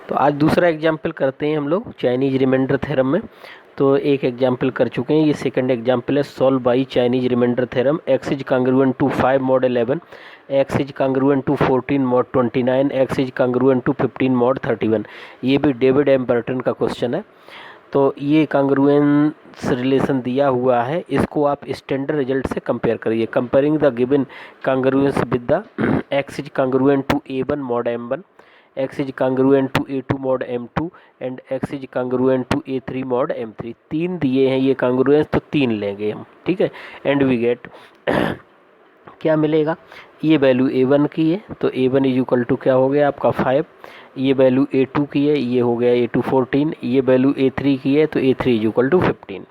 तो आज दूसरा एग्जाम्पल करते हैं हम लोग चाइनीज रिमाइंडर थ्योरम में। तो एक एग्जाम्पल कर चुके हैं, ये सेकंड एग्जाम्पल है। Solve by Chinese remainder theorem. X is congruent to 5 mod 11, x is congruent to 14 mod 29, x is congruent to 15 mod 31। ये भी डेविड एम्बर्टन का क्वेश्चन है। तो ये कांग्रुएंस रिलेशन दिया हुआ है, इसको आप स्टैंडर्ड रिजल्ट से कंपेयर करिए। Comparing the given congruence with the X is congruent to A1 mod M1, x is congruent to A2 mod M2 and x is congruent to A3 mod M3। तीन दिए हैं ये कांग्रुएंस, तो तीन लेंगे हम, ठीक है। एंड वी गेट क्या मिलेगा, ये वैल्यू A1 की है तो A1 इज इक्वल टू क्या हो गया आपका 5, ये वैल्यू A2 की है, ये हो गया A2 14, ये वैल्यू A3 की है तो A3 इज इक्वल टू 15।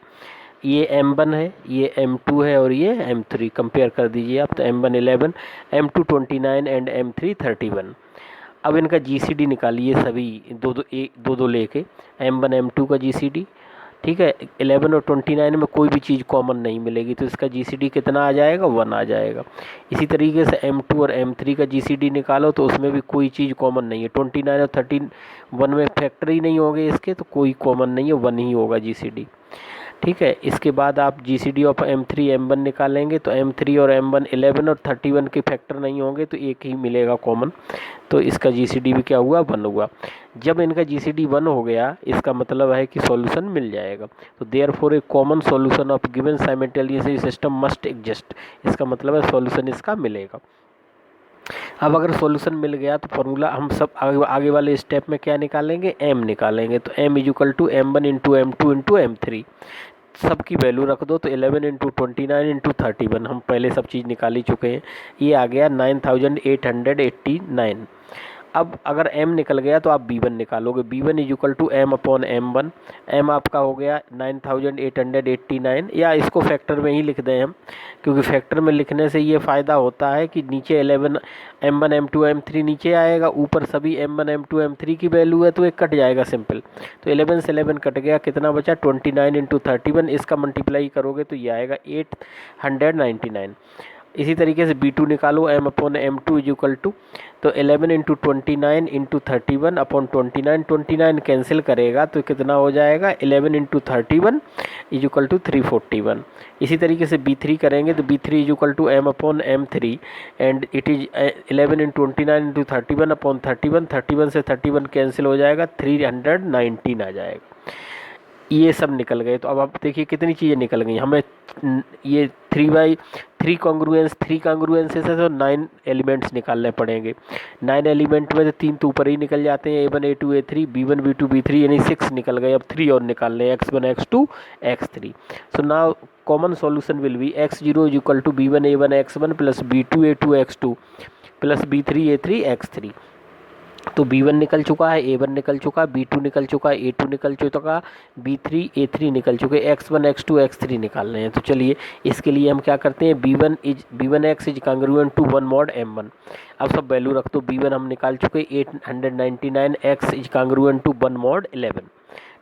ये M1 है, ये M2 है और ये M3 कंपेयर कर दीजिए आप। तो M1 11, M2 29 एंड M3 31। अब इनका GCD निकालिए सभी दो दो लेके। M1 M2 का GCD, ठीक है। 11 और 29 में कोई भी चीज़ कॉमन नहीं मिलेगी तो इसका GCD कितना आ जाएगा, 1 आ जाएगा। इसी तरीके से M2 और M3 का GCD निकालो तो उसमें भी कोई चीज़ कॉमन नहीं है। 29 और 13 1 में फैक्टर ही नहीं होंगे इसके, तो कोई कॉमन नहीं है, 1 ही होगा GCD, ठीक है। इसके बाद आप GCD ऑफ M3 M1 निकालेंगे तो M3 और M1 11 और 31 के फैक्टर नहीं होंगे तो एक ही मिलेगा कॉमन, तो इसका GCD भी क्या हुआ, 1 हुआ। जब इनका GCD 1 हो गया इसका मतलब है कि सॉल्यूशन मिल जाएगा। तो therefore a common solution of given simultaneous system must exist, इसका मतलब है सॉल्यूशन इसका मिलेगा। अब अगर सॉल्यूशन मिल गया तो फॉर्मूला हम सब आगे वाले स्टेप में क्या निकालेंगे, M निकालेंगे। तो M is equal to M1 into M2 into M3, सबकी वैल्यू रख दो तो 11 इंटू 29 इंटू 31, हम पहले सब चीज़ निकाल ही चुके हैं। ये आ गया 9889। अब अगर M निकल गया तो आप B1 निकालोगे। B1 is equal to M upon M1। M आपका हो गया 9889, या इसको फैक्टर में ही लिख दें हम, क्योंकि फैक्टर में लिखने से ये फ़ायदा होता है कि नीचे 11 M1 M2 M3 नीचे आएगा, ऊपर सभी M1 M2 M3 की वैल्यू है तो एक कट जाएगा सिंपल। तो 11 से 11 कट गया, कितना बचा 29 इंटू 31, इसका मल्टीप्लाई करोगे तो ये आएगा 899। इसी तरीके से B2 निकालो। M upon M2 is equal to, तो 11 इंटू 29 इंटू 31 अपॉन 29 कैंसिल करेगा तो कितना हो जाएगा, 11 इंटू 31 इज इक्वल टू 341। इसी तरीके से B3 करेंगे तो B3 is equal to M upon M3 and it is 11 into 29 into 31 upon 31 से 31 कैंसिल हो जाएगा, 319 आ जाएगा। ये सब निकल गए। तो अब आप देखिए कितनी चीज़ें निकल गई हमें। ये 3 कांग्रुएंसेस है तो 9 एलिमेंट्स निकालने पड़ेंगे। 9 एलिमेंट में तो 3 तो ऊपर ही निकल जाते हैं, A1 A2 A3, B1 B2 B3, यानी 6 निकल गए। अब 3 और निकालने, X1 X2 X3। So now common solution will be X0 is equal to B1 A1 X1 plus B2 A2 X2 plus B3 A3 X3। तो B1 निकल चुका है, A1 निकल चुका है, B2 निकल चुका है, A2 निकल चुका, B3 A3 निकल चुके, X1 X2 X3 निकालने हैं। तो चलिए इसके लिए हम क्या करते हैं, B1X is congruent to 1 mod M1। अब सब वैल्यू रख दो। B1 हम निकाल चुके 899, X is congruent to 1 mod 11,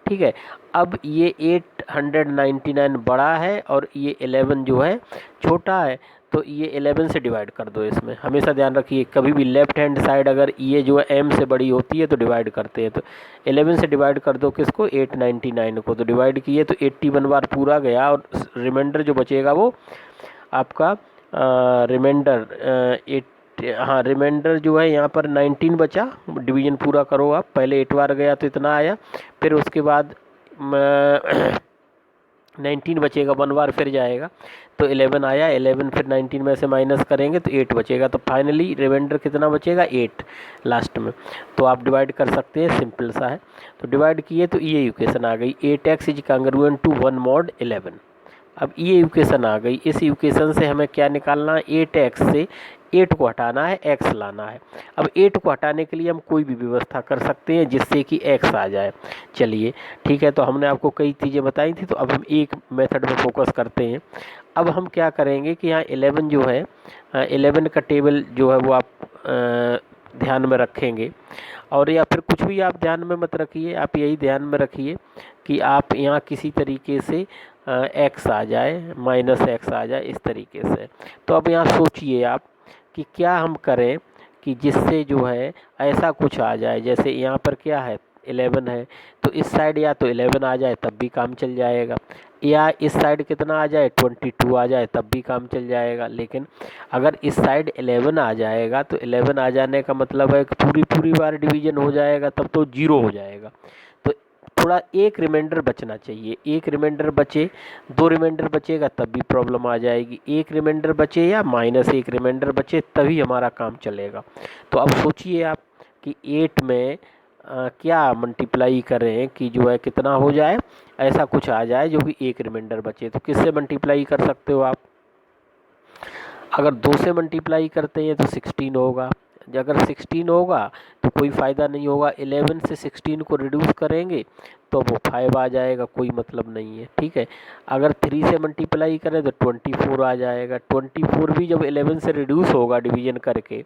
ठीक है। अब ये 899 बड़ा है और ये 11 जो है छोटा है, तो ये 11 से डिवाइड कर दो। इसमें हमेशा ध्यान रखिए, कभी भी लेफ्ट हैंड साइड अगर ये जो है M से बड़ी होती है तो डिवाइड करते हैं। तो 11 से डिवाइड कर दो किसको, 899 को। तो डिवाइड किए तो 81 बार पूरा गया और रिमाइंडर जो बचेगा वो आपका रिमाइंडर रिमाइंडर जो है यहाँ पर 19 बचा। डिवीजन पूरा करो आप, पहले 8 बार गया तो इतना आया, फिर उसके बाद 19 बचेगा, 1 बार फिर जाएगा तो 11 आया। 11 फिर 19 में से माइनस करेंगे तो 8 बचेगा। तो फाइनली रिमाइंडर कितना बचेगा, 8 लास्ट में। तो आप डिवाइड कर सकते हैं, सिंपल सा है। तो डिवाइड किए तो ये इक्वेशन आ गई, 8x is congruent to 1 mod 11। अब ये इक्वेशन आ गई। इस इक्वेशन से हमें क्या निकालना है, 8x से 8 को हटाना है, x लाना है। अब 8 को हटाने के लिए हम कोई भी व्यवस्था कर सकते हैं जिससे कि x आ जाए। चलिए ठीक है, तो हमने आपको कई चीज़ें बताई थी, तो अब हम एक मेथड में फोकस करते हैं। अब हम क्या करेंगे कि यहाँ 11 जो है, 11 का टेबल जो है वो आप ध्यान में रखेंगे, और या फिर कुछ भी आप ध्यान में मत रखिए, आप यही ध्यान में रखिए कि आप यहाँ किसी तरीके से x आ जाए, -x आ जाए, इस तरीके से। तो अब यहाँ सोचिए आप कि क्या हम करें कि जिससे जो है ऐसा कुछ आ जाए, जैसे यहाँ पर क्या है 11 है, तो इस साइड या तो 11 आ जाए तब भी काम चल जाएगा, या इस साइड कितना आ जाए 22 आ जाए तब भी काम चल जाएगा। लेकिन अगर इस साइड 11 आ जाएगा तो 11 आ जाने का मतलब है कि पूरी पूरी बार डिवीजन हो जाएगा, तब तो 0 हो जाएगा। तो थोड़ा एक रिमाइंडर बचना चाहिए, एक रिमाइंडर बचे, 2 रिमाइंडर बचेगा तब भी प्रॉब्लम आ जाएगी, एक रिमाइंडर बचे या -1 रिमाइंडर बचे तभी हमारा काम चलेगा। तो अब सोचिए आप कि 8 में क्या मल्टीप्लाई करें कि जो है कितना हो जाए, ऐसा कुछ आ जाए जो कि एक रिमाइंडर बचे। तो किससे मल्टीप्लाई कर सकते हो आप? अगर 2 से मल्टीप्लाई करते हैं तो 16 होगा, अगर 16 होगा तो कोई फ़ायदा नहीं होगा, 11 से 16 को रिड्यूस करेंगे तो वो 5 आ जाएगा, कोई मतलब नहीं है, ठीक है। अगर 3 से मल्टीप्लाई करें तो 24 आ जाएगा, 24 भी जब 11 से रिड्यूस होगा डिवीजन करके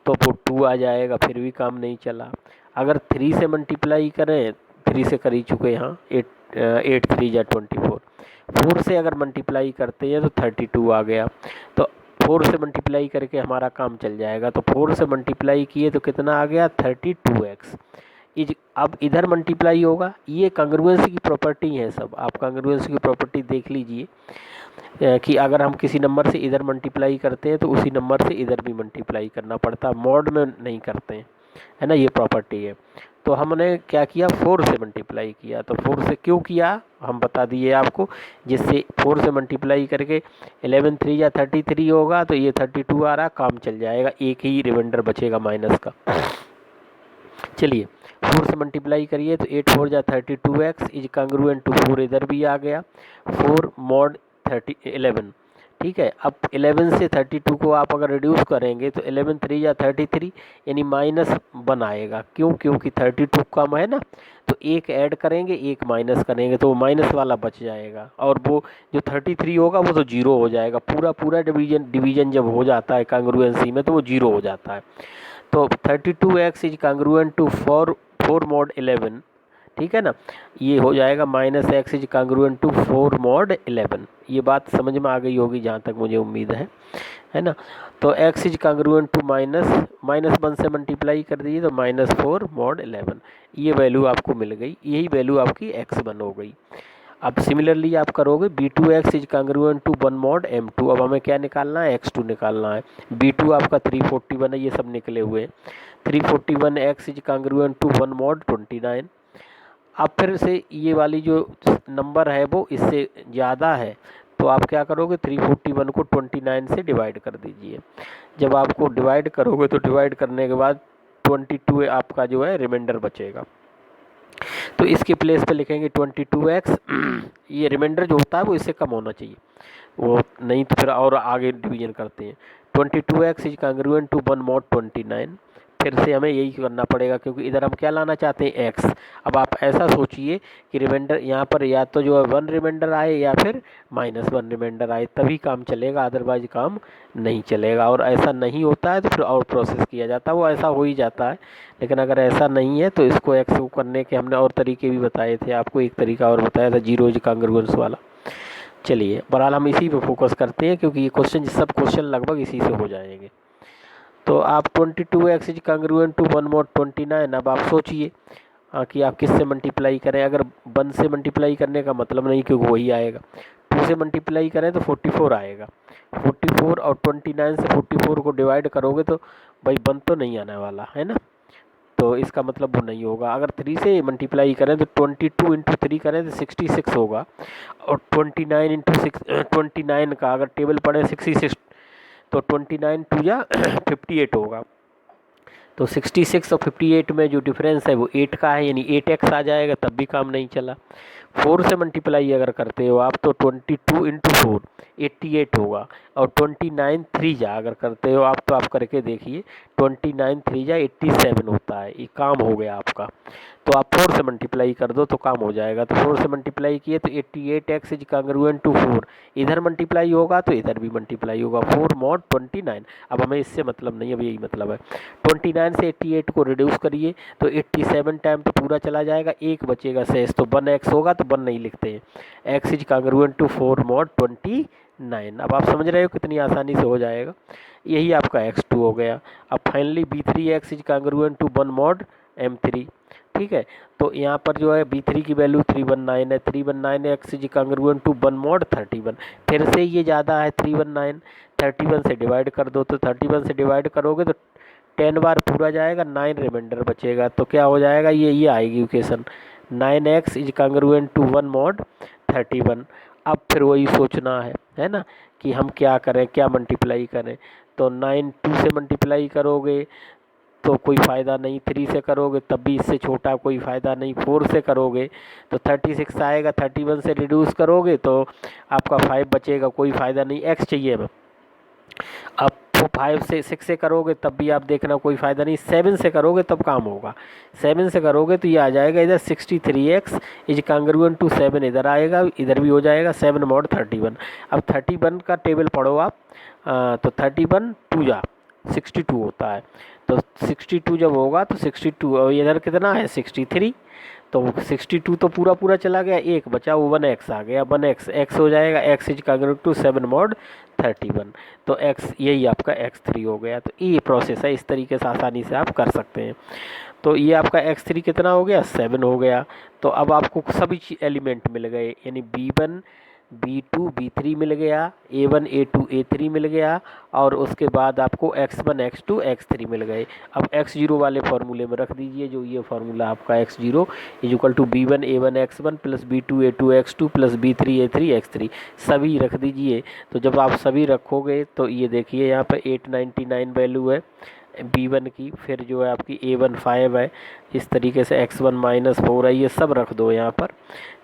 तो वो 2 आ जाएगा, फिर भी काम नहीं चला। अगर 3 से मल्टीप्लाई करें, 3 से कर ही चुके यहाँ, 8 3 या 24, 4 से अगर मल्टीप्लाई करते हैं तो 32 आ गया, तो 4 से मल्टीप्लाई करके हमारा काम चल जाएगा। तो 4 से मल्टीप्लाई किए तो कितना आ गया 32x। अब इधर मल्टीप्लाई होगा, ये कांग्रुएंसी की प्रॉपर्टी है सब, आप कांग्रुएंसी की प्रॉपर्टी देख लीजिए कि अगर हम किसी नंबर से इधर मल्टीप्लाई करते हैं तो उसी नंबर से इधर भी मल्टीप्लाई करना पड़ता, मॉड में नहीं करते हैं, है ना, ये प्रॉपर्टी है। तो हमने क्या किया 4 से मल्टीप्लाई किया, तो 4 से क्यों किया हम बता दिए आपको, जिससे 4 से मल्टीप्लाई करके 11 3 या 33 होगा, तो ये 32 आ रहा, काम चल जाएगा, एक ही रिमाइंडर बचेगा माइनस का। चलिए 4 से मल्टीप्लाई करिए तो 8 4 जा 32x इज कांग्रुएंट टू 4, इधर भी आ गया 4 मॉड 11, ठीक है। अब 11 से 32 को आप अगर रिड्यूस करेंगे तो 11 3 या 33 यानी -1 आएगा, क्यों? क्योंकि 32 कम है ना, तो एक ऐड करेंगे एक माइनस करेंगे तो माइनस वाला बच जाएगा, और वो जो 33 होगा वो तो 0 हो जाएगा, पूरा पूरा डिवीजन जब हो जाता है कांग्रुएंसी में तो वो 0 हो जाता है। तो 32x is congruent to 4 mod 11, ठीक है ना, ये हो जाएगा -x is congruent to 4 mod 11। ये बात समझ में आ गई होगी जहाँ तक मुझे उम्मीद है ना। तो x इज कांग्रुएंट टू -1 से मल्टीप्लाई कर दीजिए तो -4 मॉड 11, ये वैल्यू आपको मिल गई, यही वैल्यू आपकी x1 हो गई। अब सिमिलरली आप करोगे b2x is congruent to 1 mod m2, अब हमें क्या निकालना है x2 निकालना है, b2 आपका 341 है, ये सब निकले हुए 341x is congruent to 1 mod 29। अब फिर से ये वाली जो नंबर है वो इससे ज़्यादा है, तो आप क्या करोगे 341 को 29 से डिवाइड कर दीजिए। जब आपको डिवाइड करोगे तो डिवाइड करने के बाद 22 आपका जो है रिमाइंडर बचेगा, तो इसके प्लेस पे लिखेंगे 22x। ये रिमाइंडर जो होता है वो इससे कम होना चाहिए, वो नहीं तो फिर और आगे डिवीजन करते हैं। 22x is congruent to 1 mod 29, फिर से हमें यही करना पड़ेगा क्योंकि इधर हम क्या लाना चाहते हैं x। अब आप ऐसा सोचिए कि रिमाइंडर यहाँ पर या तो जो है 1 रिमाइंडर आए या फिर -1 रिमाइंडर आए तभी काम चलेगा, अदरवाइज काम नहीं चलेगा। और ऐसा नहीं होता है तो फिर और प्रोसेस किया जाता है, वो ऐसा हो ही जाता है। लेकिन अगर ऐसा नहीं है तो इसको एक्स करने के हमने और तरीके भी बताए थे आपको, एक तरीका और बताया था जीरो कांग्रुएंस वाला। चलिए बहरहाल हम इसी पे फोकस करते हैं क्योंकि ये क्वेश्चन सब क्वेश्चन लगभग इसी से हो जाएंगे। तो आप 22x is congruent to 1 mod 29, अब आप सोचिए कि आप किससे मल्टीप्लाई करें। अगर 1 से मल्टीप्लाई करने का मतलब नहीं क्योंकि वही आएगा, 2 से मल्टीप्लाई करें तो 44 आएगा, 44 और 29 से 44 को डिवाइड करोगे तो भाई 1 तो नहीं आने वाला है ना, तो इसका मतलब वो नहीं होगा। अगर 3 से मल्टीप्लाई करें तो 22 इंटू 3 करें तो 66 होगा, और 29 इंटू 29 का अगर टेबल पढ़े 66 तो 29 टू या 58 होगा। तो 66 और 58 में जो डिफरेंस है वो 8 का है, यानी 8x आ जाएगा, तब भी काम नहीं चला। 4 से मल्टीप्लाई अगर करते हो आप तो 22 इंटू 4 88 होगा, और 29 3 जा अगर करते हो आप तो आप करके देखिए 29 3 जा 87 होता है, ये काम हो गया आपका। तो आप 4 से मल्टीप्लाई कर दो तो काम हो जाएगा। तो 4 से मल्टीप्लाई किए तो 88x इज कांग्रुएंट टू 4, इधर मल्टीप्लाई होगा तो इधर भी मल्टीप्लाई होगा, 4 मॉड 29। अब हमें इससे मतलब नहीं, अब यही मतलब है। 29 से 88 को रिड्यूस करिए तो 87 टाइम तो पूरा चला जाएगा, एक बचेगा शेष, तो 1x होगा तो 1 नहीं लिखते हैं, x is congruent to 4 mod 29। 9। अब आप समझ रहे हो कितनी आसानी से हो जाएगा। यही आपका x2 हो गया। अब finally b3x is congruent to 1 mod m3। ठीक है, तो यहाँ पर जो है b3 की वैल्यू 319 है, 319x is congruent to 1 mod 31। फिर से ये ज़्यादा है 319, 31 से डिवाइड कर दो, तो 31 से डिवाइड करोगे तो 10 बार पूरा जाएगा, 9 रिमाइंडर बचेगा, तो क्या हो जाएगा, ये आएगी equation 9x is congruent to 1 mod 31। अब फिर वही सोचना है ना, कि हम क्या करें, क्या मल्टीप्लाई करें। तो 9 2 से मल्टीप्लाई करोगे तो कोई फ़ायदा नहीं, 3 से करोगे तब भी इससे छोटा कोई फ़ायदा नहीं, 4 से करोगे तो 36 आएगा, 31 से रिड्यूस करोगे तो आपका 5 बचेगा, कोई फ़ायदा नहीं, x चाहिए हमें। अब 5 से 6 से करोगे तब भी आप देखना कोई फ़ायदा नहीं, 7 से करोगे तब काम होगा। 7 से करोगे तो ये आ जाएगा इधर 63x इज कांग्रुएंट टू 7, इधर आएगा, इधर भी हो जाएगा 7 mod 31। अब 31 का टेबल पढ़ो आप, तो 31 2 जा 62 होता है, तो 62 जब होगा तो 62 और इधर कितना है 63, तो 62 तो पूरा पूरा चला गया, एक बचा वो 1x आ गया, 1x हो जाएगा, x is congruent to 7 mod 31। तो x यही आपका x3 हो गया। तो ये प्रोसेस है, इस तरीके से आसानी से आप कर सकते हैं। तो ये आपका x3 कितना हो गया 7 हो गया। तो अब आपको सभी एलिमेंट मिल गए, यानी b1 b2 b3 मिल गया, a1 a2 a3 मिल गया, और उसके बाद आपको x1 x2 x3 मिल गए। अब x0 वाले फार्मूले में रख दीजिए, जो ये फार्मूला आपका x0 is equal to b1 a1 x1 plus b2 a2 x2 plus b3 a3 x3, सभी रख दीजिए। तो जब आप सभी रखोगे तो ये देखिए यहाँ पे 899 वैल्यू है b1 की, फिर जो है आपकी a1 5 है, इस तरीके से x1 -4 है, ये सब रख दो यहाँ पर।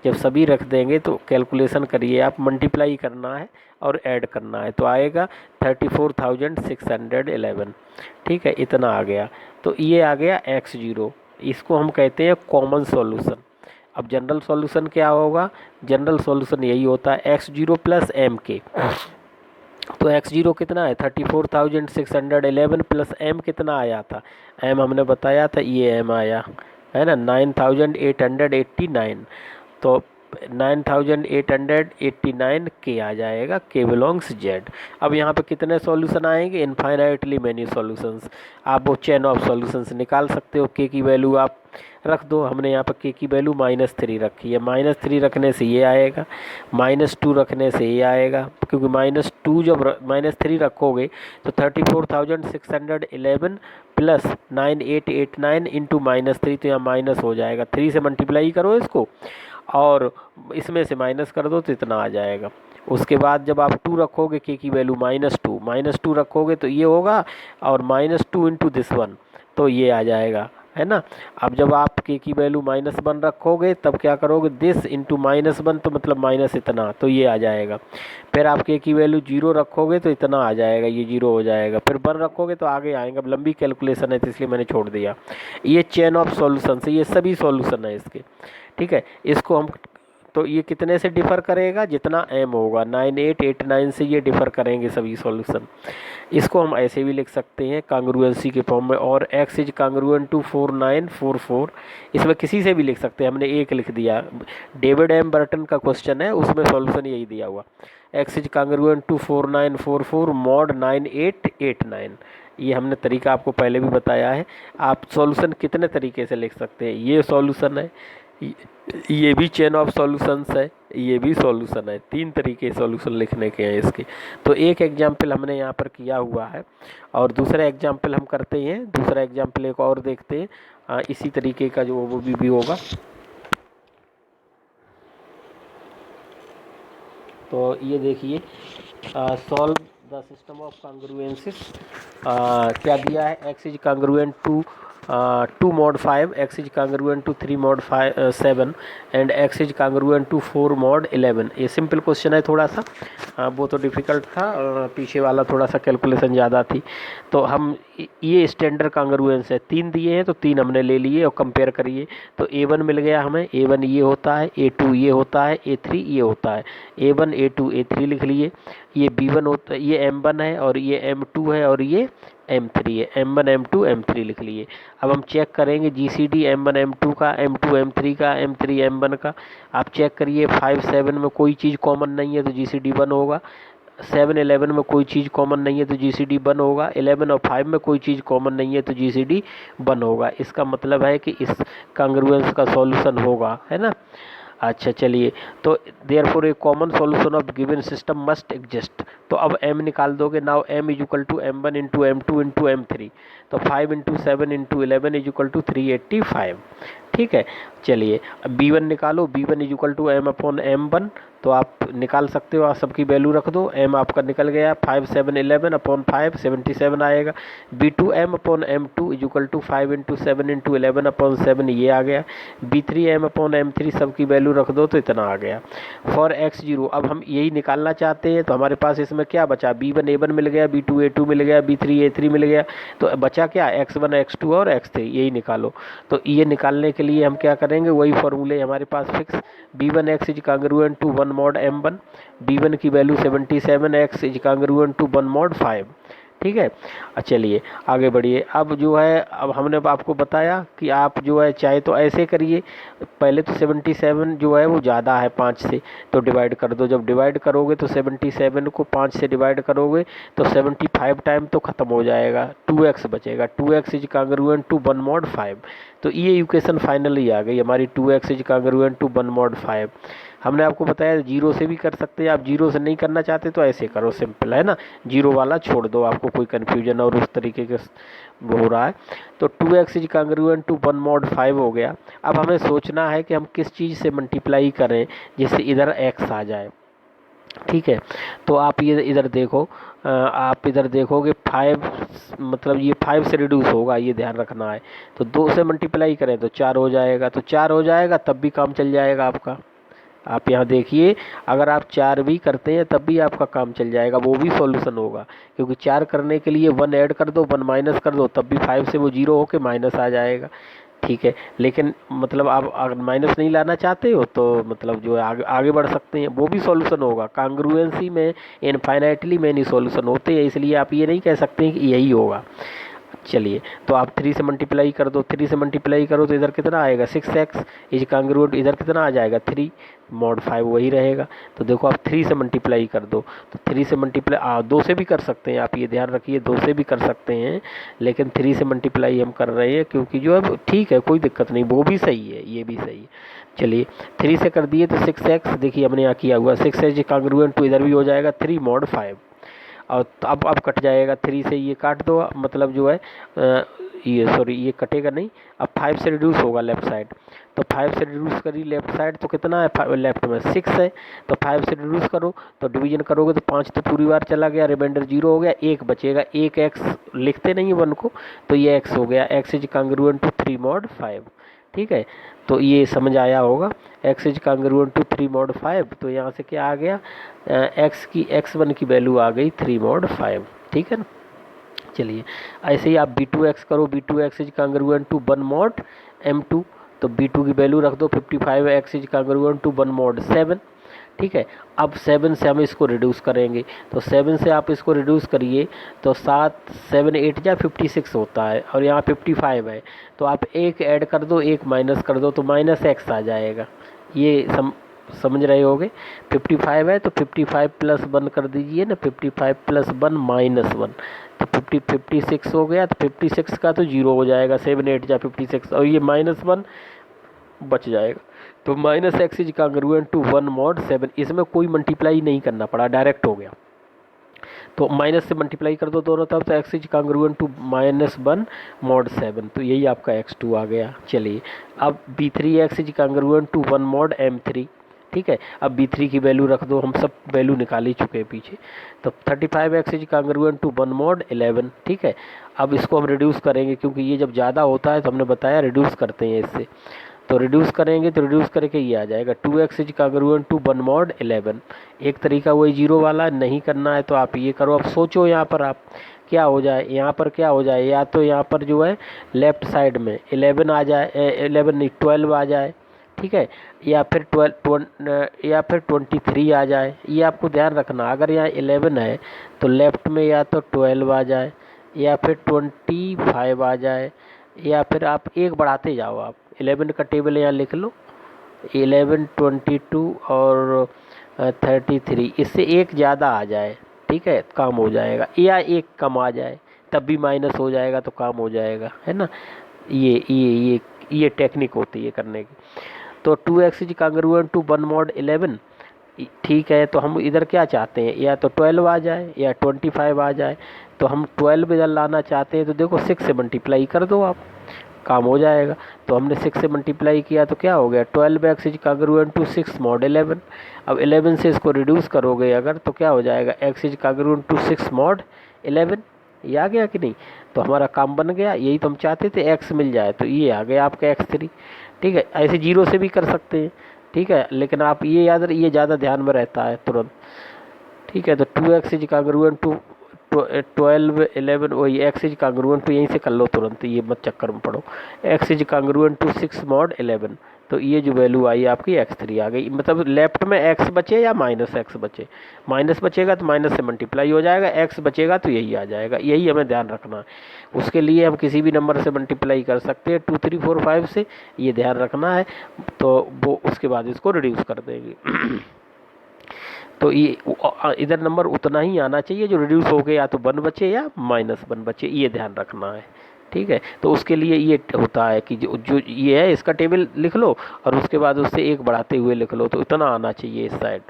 जब सभी रख देंगे तो कैलकुलेशन करिए आप, मल्टीप्लाई करना है और ऐड करना है, तो आएगा 34,611। ठीक है, इतना आ गया। तो ये आ गया x0, इसको हम कहते हैं कॉमन सॉल्यूशन। अब जनरल सॉल्यूशन क्या होगा, जनरल सॉल्यूशन यही होता है x0 प्लस एम के। तो x0 कितना है 34,611 प्लस m कितना आया था, m हमने बताया था, ये m आया है ना 9,889। तो 9,889 के आ जाएगा, k बिलोंग्स z। अब यहाँ पे कितने सॉल्यूशन आएंगे, इनफाइनाइटली मैनी सॉल्यूशंस। आप वो चेन ऑफ सॉल्यूशंस निकाल सकते हो, k की वैल्यू आप रख दो, हमने यहाँ पर k की वैल्यू -3 रखी है, -3 रखने से ये आएगा, -2 रखने से ये आएगा, क्योंकि -2 जब -3 रखोगे तो 34,611 प्लस 9,889 इंटू -3, तो यहाँ माइनस हो जाएगा, 3 से मल्टीप्लाई करो इसको और इसमें से माइनस कर दो तो इतना आ जाएगा। उसके बाद जब आप 2 रखोगे, k की वैल्यू -2 रखोगे तो ये होगा, और -2 इंटू दिस वन, तो ये आ जाएगा, है ना। अब जब आप k की वैल्यू -1 रखोगे तब क्या करोगे, दिस इंटू -1, तो मतलब माइनस इतना, तो ये आ जाएगा। फिर आप k की वैल्यू 0 रखोगे तो इतना आ जाएगा, ये 0 हो जाएगा। फिर 1 रखोगे तो आगे आएंगे, अब लंबी कैलकुलेशन है तो इसलिए मैंने छोड़ दिया। ये चेन ऑफ सॉल्यूशन से ये सभी सॉल्यूशन है इसके। ठीक है, इसको हम, तो ये कितने से डिफ़र करेगा, जितना m होगा, 9889 से ये डिफ़र करेंगे सभी सॉल्यूशन। इसको हम ऐसे भी लिख सकते हैं कांग्रुएंसी के फॉर्म में, और x इज कांग्रुएंट टू 4944, इसमें किसी से भी लिख सकते हैं, हमने एक लिख दिया, डेविड एम बर्टन का क्वेश्चन है, उसमें सॉल्यूशन यही दिया हुआ, x is congruent to 4944 mod 9889। ये हमने तरीका आपको पहले भी बताया है। आप सॉल्यूशन कितने तरीके से लिख सकते हैं, ये सॉल्यूशन है, ये भी चेन ऑफ सॉल्यूशंस है, ये भी सॉल्यूशन है, 3 तरीके सॉल्यूशन लिखने के हैं इसके। तो एक एग्जाम्पल हमने यहाँ पर किया हुआ है, और दूसरा एग्जाम्पल हम करते हैं, दूसरा एग्जाम्पल एक और देखते हैं, इसी तरीके का जो वो भी होगा। तो ये देखिए, solve the system of congruences, क्या दिया है, x is congruent to 2 mod 5, x is congruent to 3 mod 7 and x is congruent to 4 mod 11। ये सिंपल क्वेश्चन है थोड़ा सा, वो तो डिफ़िकल्ट था, पीछे वाला थोड़ा सा कैलकुलेशन ज़्यादा थी। तो हम ये स्टैंडर्ड कांग्रुएंस है, 3 दिए हैं तो 3 हमने ले लिए, और कंपेयर करिए तो a1 मिल गया हमें, a1 ये होता है, a2 ये होता है, a3 ये होता है, a1 a2 a3 लिख लिए, ये b1 होता है, ये m1 है, और ये m2 है, और ये m3 है, m1 m2 m3 लिख लिए। अब हम चेक करेंगे GCD m1 m2 का, m2 m3 का, m3 m1 का। आप चेक करिए 5 7 में कोई चीज़ कॉमन नहीं है तो GCD 1 होगा, 7 11 में कोई चीज़ कॉमन नहीं है तो GCD 1 होगा, 11 और 5 में कोई चीज़ कॉमन नहीं है तो GCD 1 होगा। इसका मतलब है कि इस कांग्रुएंस का सॉल्यूशन होगा, है ना। अच्छा चलिए, तो therefore a common solution of given system must exist. तो अब m निकाल दोगे, now m is equal to m1 into m2 into m3, तो 5 into 7 into 11 is equal to 385। ठीक है, चलिए अब b1 निकालो, b1 is equal to m upon m1, तो आप निकाल सकते हो, आप सबकी वैल्यू रख दो, m आपका निकल गया 5 7 11 अपॉन 5 77 आएगा। b2 m upon m2 is equal to 5 into 7 into 11 upon 7 ये आ गया। b3 m अपॉन m3 सबकी वैल्यू रख दो तो इतना आ गया। फॉर x0 अब हम यही निकालना चाहते हैं, तो हमारे पास इसमें क्या बचा, b1 a1 मिल गया, b2 a2 मिल गया, b3 a3 मिल गया, तो बचा क्या x1 x2 और x3, यही निकालो। तो ये निकालने के लिए हम क्या करेंगे, वही फॉर्मूले हमारे पास fix, b1x is congruent to 1 mod m1, b1 की value 77, x is congruent to 1 mod 5। ठीक है, चलिए आगे बढ़िए। अब जो है, अब हमने आपको बताया कि आप जो है चाहे तो ऐसे करिए, पहले तो 77 जो है वो ज़्यादा है 5 से, तो डिवाइड कर दो। जब डिवाइड करोगे तो 77 को 5 से डिवाइड करोगे तो 75 टाइम तो ख़त्म हो जाएगा, 2x बचेगा, 2x is congruent to 1 mod 5। तो ये इक्वेशन फाइनली आ गई हमारी, 2x is congruent to 1 mod 5। हमने आपको बताया जीरो से भी कर सकते हैं, आप जीरो से नहीं करना चाहते तो ऐसे करो, सिंपल है ना, जीरो वाला छोड़ दो, आपको कोई कन्फ्यूजन और उस तरीके के वो हो रहा है। तो 2x is congruent to 1 mod 5 हो गया। अब हमें सोचना है कि हम किस चीज़ से मल्टीप्लाई करें जिससे इधर x आ जाए। ठीक है, तो आप ये इधर देखो, आप इधर देखोगे 5, मतलब ये 5 से रिड्यूस होगा, ये ध्यान रखना है। तो 2 से मल्टीप्लाई करें तो 4 हो जाएगा, तो 4 हो जाएगा तब भी काम चल जाएगा आपका। आप यहाँ देखिए, अगर आप 4 भी करते हैं तब भी आपका काम चल जाएगा, वो भी सॉल्यूशन होगा, क्योंकि 4 करने के लिए 1 ऐड कर दो, 1 माइनस कर दो, तब भी 5 से वो 0 होके माइनस आ जाएगा। ठीक है, लेकिन मतलब आप अगर माइनस नहीं लाना चाहते हो तो मतलब जो है आगे बढ़ सकते हैं, वो भी सॉल्यूशन होगा। कांग्रुएंसी में इनफाइनाइटली मैनी सॉल्यूशन होते हैं, इसलिए आप ये नहीं कह सकते कि यही होगा। चलिए, तो आप 3 से मल्टीप्लाई कर दो, 3 से मल्टीप्लाई करो तो इधर कितना आएगा, 6x इज कांग्रुएंट, इधर कितना आ जाएगा 3 mod 5 वही रहेगा। तो देखो आप 3 से मल्टीप्लाई कर दो, तो 3 से मल्टीप्लाई 2 से भी कर सकते हैं, आप ये ध्यान रखिए 2 से भी कर सकते हैं, लेकिन 3 से मल्टीप्लाई हम कर रहे हैं क्योंकि जो है ठीक है, कोई दिक्कत नहीं, वो भी सही है, ये भी सही है। चलिए 3 से कर दिए तो 6x, देखिए हमने यहाँ किया हुआ 6x कांग्रुएंट टू इधर भी हो जाएगा 3 mod 5, और अब कट जाएगा 3 से, ये काट दो, मतलब जो है ये सॉरी ये कटेगा नहीं, अब 5 से रिड्यूस होगा लेफ्ट साइड, तो 5 से रिड्यूस करी लेफ्ट साइड तो कितना है, लेफ्ट में 6 है, तो 5 से रिड्यूस करो तो डिवीजन करोगे तो 5 तो पूरी बार चला गया, रिमाइंडर 0 हो गया, 1 बचेगा, 1 x लिखते नहीं 1 को, तो ये x हो गया, x is congruent to 3 mod 5। ठीक है, तो ये समझ आया होगा, x is congruent to 3 mod 5, तो यहाँ से क्या आ गया, x1 की वैल्यू आ गई 3 mod 5। ठीक है ना, चलिए ऐसे ही आप b2x करो, b2x is congruent to 1 mod m2, तो b2 की वैल्यू रख दो 55x is congruent to 1 mod 7। ठीक है, अब 7 से हम इसको रिड्यूस करेंगे, तो 7 से आप इसको रिड्यूस करिए तो 7 7 8 जा 56 होता है, और यहाँ 55 है, तो आप एक ऐड कर दो, एक माइनस कर दो, तो माइनस x आ जाएगा, ये समझ रहे होगे। 55 है तो 55 प्लस 1 कर दीजिए ना, 55 प्लस 1 माइनस 1, तो 56 हो गया, तो 56 का तो 0 हो जाएगा, 7 8 जा 56, और ये माइनस 1 बच जाएगा, तो minus x is congruent to 1 mod 7। इसमें कोई मल्टीप्लाई नहीं करना पड़ा, डायरेक्ट हो गया, तो माइनस से मल्टीप्लाई कर दो दोनों तरफ, तो x is congruent to -1 mod 7, तो यही आपका x2 आ गया। चलिए अब b3x is congruent to 1 mod m3। ठीक है, अब b3 की वैल्यू रख दो, हम सब वैल्यू निकाल ही चुके हैं पीछे, तो 35x is congruent to 1 mod 11। ठीक है, अब इसको हम रिड्यूस करेंगे, क्योंकि ये जब ज़्यादा होता है तो हमने बताया रिड्यूस करते हैं इससे, तो रिड्यूस करेंगे तो रिड्यूस करके ये आ जाएगा 2x is congruent to 1 mod 11। एक तरीका वही जीरो वाला, नहीं करना है तो आप ये करो, अब सोचो यहाँ पर आप क्या हो जाए, यहाँ पर क्या हो जाए, या तो यहाँ पर जो है लेफ्ट साइड में 11 आ जाए, 11 नहीं 12 आ जाए, ठीक है, या फिर 23 आ जाए, ये आपको ध्यान रखना। अगर यहाँ 11 है तो लेफ्ट में या तो 12 आ जाए, या फिर 25 आ जाए, या फिर आप एक बढ़ाते जाओ, आप 11 का टेबल यहाँ लिख लो, 11 22 और 33, इससे एक ज़्यादा आ जाए, ठीक है, काम हो जाएगा। या एक कम आ जाए तब भी माइनस हो जाएगा तो काम हो जाएगा, है ना। ये टेक्निक होती है करने की। तो 2x is congruent to 1 mod 11, ठीक है। तो हम इधर क्या चाहते हैं, या तो 12 आ जाए या 25 आ जाए। तो हम 12 इधर लाना चाहते हैं, तो देखो 6 से मल्टीप्लाई कर दो आप, काम हो जाएगा। तो हमने 6 से मल्टीप्लाई किया तो क्या हो गया, 12x is congruent to 6 mod 11। अब 11 से इसको रिड्यूस करोगे अगर तो क्या हो जाएगा, x is congruent to 6 mod 11। ये आ गया कि नहीं। तो हमारा काम बन गया, यही तो हम चाहते थे, x मिल जाए। तो ये आ गया आपका x3, ठीक है। ऐसे जीरो से भी कर सकते हैं, ठीक है, लेकिन आप ये याद ये ज़्यादा ध्यान में रहता है तुरंत, ठीक है। तो 2x इज कांग्रुएंट टू 12 11, वही x इज कांग्रुएंट टू, यहीं से कर लो तुरंत, ये मत चक्कर में पड़ो। x is congruent to 6 mod 11। तो ये जो वैल्यू आई आपकी x3 आ गई। मतलब लेफ्ट में x बचे या माइनस x बचे, माइनस बचेगा तो माइनस से मल्टीप्लाई हो जाएगा, x बचेगा तो यही आ जाएगा। यही हमें ध्यान रखना है। उसके लिए हम किसी भी नंबर से मल्टीप्लाई कर सकते हैं 2 3 4 5 से, ये ध्यान रखना है। तो वो उसके बाद इसको रिड्यूस कर देंगे। तो ये इधर नंबर उतना ही आना चाहिए जो रिड्यूस हो गया, या तो 1 बचे या -1 बचे, ये ध्यान रखना है, ठीक है। तो उसके लिए ये होता है कि जो ये है इसका टेबल लिख लो और उसके बाद उससे एक बढ़ाते हुए लिख लो, तो इतना आना चाहिए इस साइड,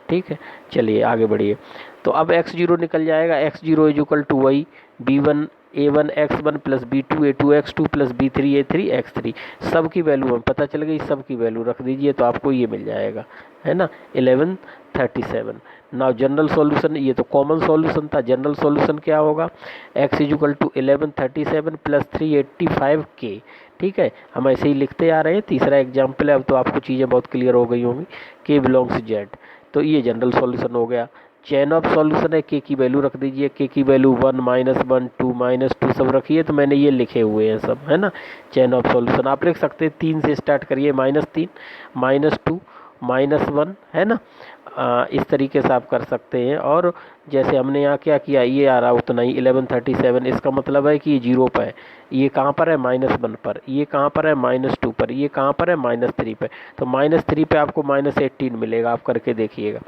ठीक है। चलिए आगे बढ़िए। तो अब x0 निकल जाएगा, x0 इज इक्वल टू वही b1 a1 x1 plus b2 a2 x2 plus b3 a3 x3। सब की वैल्यू हमें पता चल गई, सब की वैल्यू रख दीजिए तो आपको ये मिल जाएगा, है ना, 1137। नाउ जनरल सॉल्यूशन, ये तो कॉमन सॉल्यूशन था, जनरल सॉल्यूशन क्या होगा, x is equal to 1137 plus 385 k, ठीक है। हम ऐसे ही लिखते आ रहे हैं। तीसरा एग्जाम्पल है, अब तो आपको चीज़ें बहुत क्लियर हो गई होंगी। k बिलोंग्स z, तो ये जनरल सॉल्यूशन हो गया। चेन ऑफ सॉल्यूशन है, k की वैल्यू रख दीजिए, k की वैल्यू 1 -1 2 -2 सब रखिए। तो मैंने ये लिखे हुए हैं सब, है ना। चेन ऑफ सॉल्यूशन आप लिख सकते हैं, 3 से स्टार्ट करिए, -3 -2 -1, है ना। इस तरीके से आप कर सकते हैं। और जैसे हमने यहाँ क्या किया, ये आ रहा उतना ही 1137, इसका मतलब है कि ये 0 पर है, ये कहाँ पर है, -1 पर, ये कहाँ पर है, -2 पर, ये कहाँ पर है, -3 पर। तो -3 पे आपको -18 मिलेगा, आप करके देखिएगा।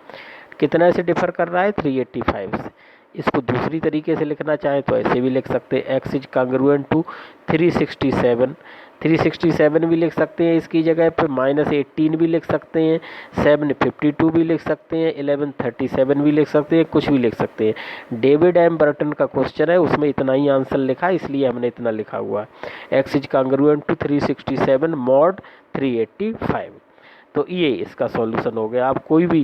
कितना से डिफर कर रहा है, 385 से। इसको दूसरी तरीके से लिखना चाहें तो ऐसे भी लिख सकते हैं, x इज कांग्रुएंट टू 367, 367 भी लिख सकते हैं इसकी जगह पे, -18 भी लिख सकते हैं, 752 भी लिख सकते हैं, 1137 भी लिख सकते हैं, कुछ भी लिख सकते हैं। डेविड एम बर्टन का क्वेश्चन है, उसमें इतना ही आंसर लिखा, इसलिए हमने इतना लिखा हुआ है, x is congruent to 367 mod 385। तो ये इसका सॉल्यूशन हो गया। आप कोई भी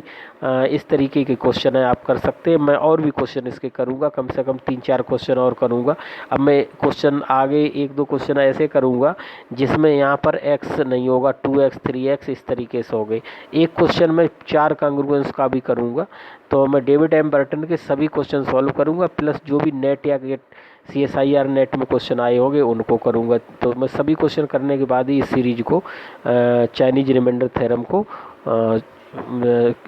इस तरीके के क्वेश्चन है आप कर सकते हैं। मैं और भी क्वेश्चन इसके करूँगा, कम से कम 3-4 क्वेश्चन और करूँगा। अब मैं क्वेश्चन आगे 1-2 क्वेश्चन ऐसे करूँगा जिसमें यहाँ पर x नहीं होगा, 2x 3x इस तरीके से हो गए। एक क्वेश्चन में 4 कांग्रुएंस का भी करूँगा। तो मैं डेविड एम बर्टन के सभी क्वेश्चन सॉल्व करूँगा, प्लस जो भी नेट या गेट CSIR नेट में क्वेश्चन आए होंगे उनको करूँगा। तो मैं सभी क्वेश्चन करने के बाद ही इस सीरीज को, चाइनीज रिमाइंडर थ्योरम को,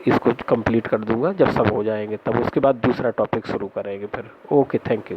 इसको कंप्लीट कर दूंगा। जब सब हो जाएंगे तब उसके बाद दूसरा टॉपिक शुरू करेंगे फिर। Okay, thank you.